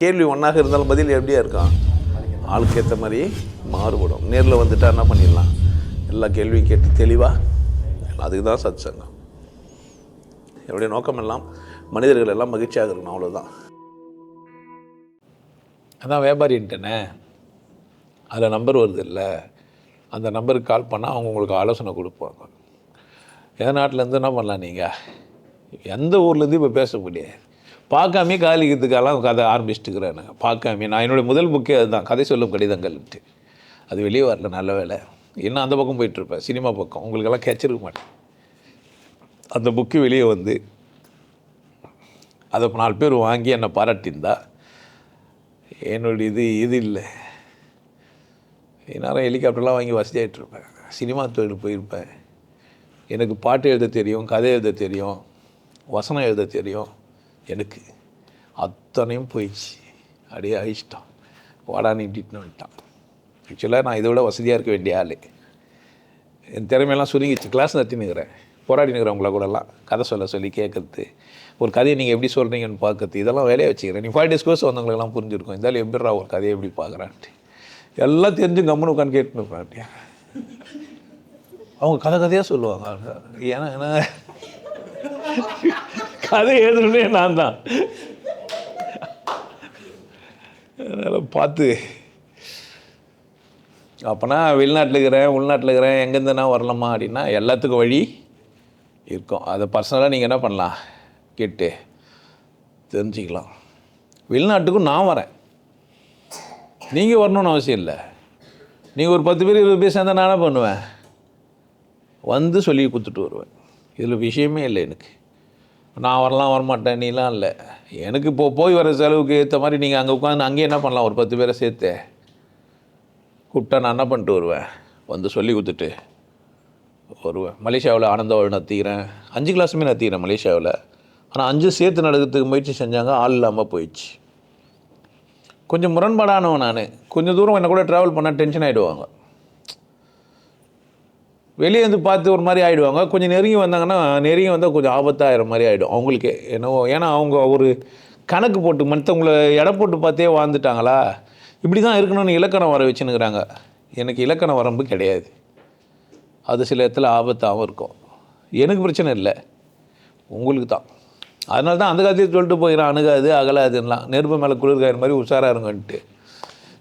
கேள்வி ஒன்றாக இருந்தாலும் பதில் எப்படியா இருக்கான், ஆளுக்கு ஏற்ற மாதிரி மாறுபடும். நேரில் வந்துட்டால் என்ன பண்ணிடலாம், எல்லா கேள்வியும் கேட்டு தெளிவாக. அதுக்கு தான் சத் சங்கம். என்னுடைய நோக்கம் எல்லாம் மனிதர்கள் எல்லாம் மகிழ்ச்சியாக இருக்கணும், அவ்வளோதான். அதான் வியாபாரின்ட்டேனே, அதில் நம்பர் வருது இல்லை, அந்த நம்பருக்கு கால் பண்ணால் அவங்க உங்களுக்கு ஆலோசனை கொடுப்பாங்க. எந்த நாட்டிலேருந்து என்ன பண்ணலாம், நீங்கள் எந்த ஊர்லேருந்து இப்போ பேச முடியாது. பார்க்காமே காலிக்கிறதுக்கெல்லாம் கதை ஆரம்பிச்சுட்டுக்கிறேன். பார்க்காமே நான் என்னுடைய முதல் புக்கே அதுதான், கதை சொல்லும் கடிதங்கள்ட்டு. அது வெளியே வரல, நல்ல வேலை. இன்னும் அந்த பக்கம் போயிட்டுருப்பேன், சினிமா பக்கம். உங்களுக்கெல்லாம் கேட்சிருக்க மாட்டேன். அந்த புக்கு வெளியே வந்து அதை 4 பேர் வாங்கி என்னை பாராட்டியிருந்தா என்னுடைய இது இல்லை, நேரம் ஹெலிகாப்டர்லாம் வாங்கி வசதியாகிட்ருப்பேன், சினிமா தொழில் போயிருப்பேன். எனக்கு பாட்டு எழுத தெரியும், கதை எழுத தெரியும், வசனம் எழுத தெரியும். எனக்கு அத்தனையும் போயிடுச்சு, அப்படியே அழிச்சிட்டான். வாடா நீட்டின்னு வந்துட்டான். ஆக்சுவலாக நான் இதை விட வசதியாக இருக்க வேண்டிய ஆள். என் திறமையெல்லாம் சுருங்கிச்சு. கிளாஸ் நடத்தினுக்கிறேன், போராடினுக்கிறேன் உங்களை கூடலாம். கதை சொல்ல சொல்லி கேட்குறது, ஒரு கதையை நீங்கள் எப்படி சொல்கிறீங்கன்னு பார்க்குறது, இதெல்லாம் வேலையை வச்சுக்கிறேன். நீ 5 days கோர்ஸ் வந்தவங்களுக்கெல்லாம் புரிஞ்சிருக்கும், இருந்தாலும் எப்படிறா ஒரு கதையை எப்படி பார்க்குறான்ட்டு. எல்லாம் தெரிஞ்சு கம்முன்னு உட்காந்து கேட்டுன்னு இருப்பேன். அப்படியா அவங்க கதையாக சொல்லுவாங்க. ஏன்னா கதை எழுதுனே நான் தான். அதனால் பார்த்து அப்போனா வெளிநாட்டில் இருக்கிறேன், உள்நாட்டில் இருக்கிறேன், எங்கேருந்து நான் வரலாமா அப்படின்னா எல்லாத்துக்கும் வழி இருக்கும். அதை பர்சனலாக நீங்கள் என்ன பண்ணலாம், கேட்டு தெரிஞ்சுக்கலாம். வெளிநாட்டுக்கும் நான் வரேன், நீங்கள் வரணும்னு அவசியம் இல்லை. நீங்கள் ஒரு 10 பேர் 20 பேர் சேர்ந்தால் நான் என்ன பண்ணுவேன், வந்து சொல்லி கொடுத்துட்டு வருவேன். இதில் விஷயமே இல்லை எனக்கு. நான் வரலாம் வரமாட்டேன் நீலாம் இல்லை. எனக்கு இப்போது போய் வர செலவுக்கு ஏற்ற மாதிரி நீங்கள் அங்கே உட்காந்து அங்கேயே என்ன பண்ணலாம், ஒரு 10 பேரை சேர்த்து கூப்பிட்டா நான் என்ன பண்ணிட்டு வருவேன், வந்து சொல்லி கொடுத்துட்டு வருவேன். மலேசியாவில் ஆனந்த வாழ்வு நடத்திக்கிறேன், 5 கிளாஸுமே நடத்திக்கிறேன் மலேசியாவில். ஆனால் 5 சேர்த்து நடக்கிறதுக்கு முயற்சி செஞ்சாங்க, ஆள் இல்லாமல் போயிடுச்சு. கொஞ்சம் முரண்பாடானவன் நான். கொஞ்சம் தூரம் என்னை கூட ட்ராவல் பண்ணால் டென்ஷன் ஆகிடுவாங்க, வெளியே வந்து பார்த்து ஒரு மாதிரி ஆகிடுவாங்க. கொஞ்சம் நெருங்கி வந்தாங்கன்னா, நெருங்கி வந்தால் கொஞ்சம் ஆபத்தாகிற மாதிரி ஆகிடும் அவங்களுக்கே என்னவோ. ஏன்னா அவங்க ஒரு கணக்கு போட்டு மற்றவங்கள எடை போட்டு பார்த்தே வாழ்ந்துட்டாங்களா, இப்படி தான் இருக்கணும்னு இலக்கணம் வர வச்சுன்னுக்கிறாங்க. எனக்கு இலக்கண வரம்பு கிடையாது, அது சில இடத்துல ஆபத்தாகவும் இருக்கும். எனக்கு பிரச்சனை இல்லை, உங்களுக்கு தான். அதனால தான் அந்த காலத்தையே சொல்லிட்டு போயிடறான், அணுகாது அகலாதுன்னெலாம். நெருப்பு மேலே குளிர்காயிற மாதிரி உஷாராக இருங்கன்ட்டு.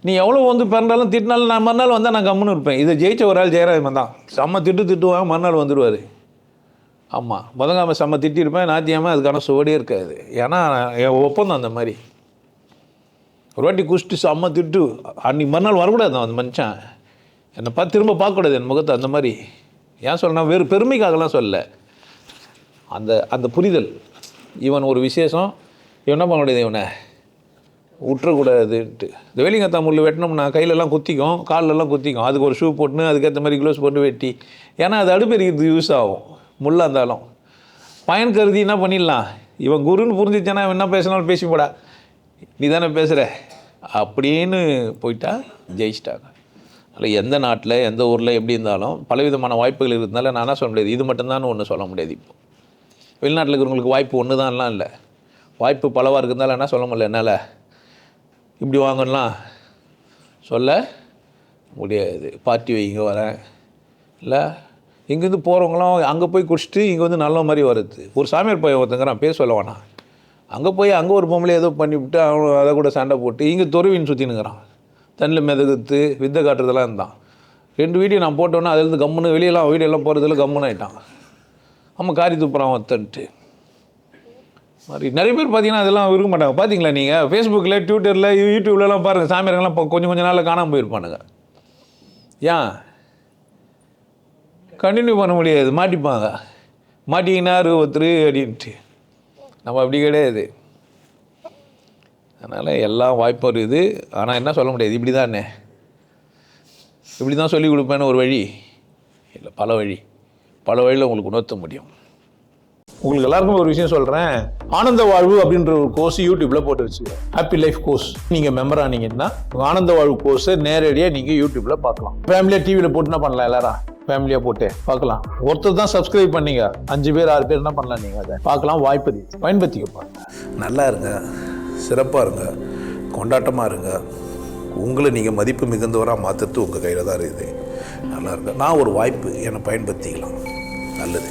நீ எவ்வளோ வந்து பிறந்தாலும் திட்டினாலும் நான் மறுநாள் வந்தால் நான் கம்முன்னு இருப்பேன். இதை ஜெயிச்ச ஒரு ஆள் ஜெயராஜன் தான். செம்ம திட்டுவாங்க, மறுநாள் வந்துடுவார். ஆமாம், முதங்காமல் செம்ம திட்டிருப்பேன், நாத்தியாமல் அதுக்கான சுவடியே இருக்காது. ஏன்னா என் ஒப்பந்தம் அந்த மாதிரி. ஒரு வாட்டி குஷ்டி செம்ம திட்டு, அன்றைக்கி மறுநாள் வரக்கூடாது அந்த மனுஷன். என்னை பார்த்து திரும்ப பார்க்கக்கூடாது என் முகத்தை. அந்த மாதிரி ஏன் சொல்லணும், வேறு பெருமைக்காகலாம் சொல்லலை. அந்த புரிதல். இவன் ஒரு விசேஷம், இவன் என்ன பண்ண முடியாது, இவனை விட்டுறக்கூடாதுன்ட்டு. இந்த வேலிங்கத்தா முள் வெட்டினோம்னா கையிலெல்லாம் குத்திக்கும், காலெல்லாம் குத்திக்கும். அதுக்கு ஒரு ஷூ போட்டுன்னு அதுக்கேற்ற மாதிரி க்ளோஸ் போட்டு வெட்டி, ஏன்னா அது அடுப்பெரிக்கிறதுக்கு யூஸ் ஆகும் முள்ளாக இருந்தாலும். பயன் கருதி என்ன பண்ணிடலாம், இவன் குருன்னு புரிஞ்சிச்சானா என்ன பேசினாலும் பேசி போடா, நீ தானே பேசுகிற அப்படின்னு போயிட்டா ஜெயிச்சிட்டாங்க. அதில் எந்த நாட்டில் எந்த ஊரில் எப்படி இருந்தாலும் பலவிதமான வாய்ப்புகள் இருந்தாலும் நான் என்ன சொல்ல முடியாது, இது மட்டும்தான் ஒன்று சொல்ல முடியாது. இப்போ வெளிநாட்டில் இருக்கிறவங்களுக்கு வாய்ப்பு ஒன்று தான்லாம் இல்லை, வாய்ப்பு பலவாக இருக்கிறதால என்ன சொல்ல முடியல, என்னால் இப்படி வாங்கலாம் சொல்ல முடியாது. பார்ட்டி வைங்க வரேன் இல்லை, இங்கேருந்து போகிறவங்களாம் அங்கே போய் குடிச்சிட்டு இங்கே வந்து நல்ல மாதிரி வருது. ஒரு சாமியார் பையன் ஒருத்தங்கிறான், பேர் சொல்ல வேணாம், அங்கே போய் அங்கே ஒரு பொம்பளை ஏதோ பண்ணிவிட்டு அவன் அதை கூட சண்டை போட்டு இங்கே துறவின்னு சுற்றினுங்கிறான். தண்ணியில் மிதகுத்து வித்தை காட்டுறதெல்லாம் இருந்தான். 2 வீடியோ நான் போட்டோன்னா அதுலேருந்து கம்முன்னு வெளியெல்லாம் வீடியோலாம் போகிறதுல கம்முன்னு ஆகிட்டான். ஆமாம், காரி துப்புறான் ஒருத்தன்ட்டு மாதிரி. நிறைய பேர் பார்த்தீங்கன்னா அதெல்லாம் இருக்க மாட்டாங்க. பார்த்தீங்களா நீங்கள் ஃபேஸ்புக்கில், ட்விட்டரில், யூடியூப்லலாம் பாருங்கள், சாமியாரங்கள்லாம் கொஞ்சம் நாளில் காணாமல் போயிருப்பானுங்க. ஏன் கண்டினியூ பண்ண முடியாது, மாட்டிப்பாங்க. மாட்டிக்கினார் ஒருத்தர் அப்படின்ட்டு. நம்ம அப்படி கிடையாது. அதனால் எல்லாம் வாய்ப்பும் இருக்குது. ஆனால் என்ன சொல்ல முடியாது, இப்படி தானே, இப்படி தான் சொல்லிக் கொடுப்பேன்னு ஒரு வழி இல்லை, பல வழியில் உங்களுக்கு உணர்த்த முடியும். உங்களுக்கு எல்லாருக்கும் ஒரு விஷயம் சொல்கிறேன், ஆனந்த வாழ்வு அப்படின்ற ஒரு கோர்ஸ் யூடியூப்பில் போட்டு வச்சுருக்கேன். Happy life course. நீங்கள் மெம்பர் ஆனீங்கன்னா ஆனந்த வாழ்வு கோர்ஸை நேரடியாக நீங்கள் யூடியூப்பில் பார்க்கலாம். ஃபேமிலியாக டிவியில் போட்டு என்ன பண்ணலாம், எல்லாரும் ஃபேமிலியாக போட்டு பார்க்கலாம். ஒருத்தர் தான் சப்ஸ்கிரைப் பண்ணீங்க, 5 பேர் 6 பேர் என்ன பண்ணலாம், நீங்கள் அதை பார்க்கலாம். வாய்ப்பு பயன்படுத்திக்க பாருங்க. நல்லா இருங்க, சிறப்பாக இருங்க, கொண்டாட்டமாக இருங்க. உங்களை நீங்கள் மதிப்பு மிகுந்தவராக மாற்றுறது உங்கள் கையில் தான் இருக்குது. நல்லா இருங்க. நான் ஒரு வாய்ப்பு என்னை பயன்படுத்திக்கலாம். நல்லது.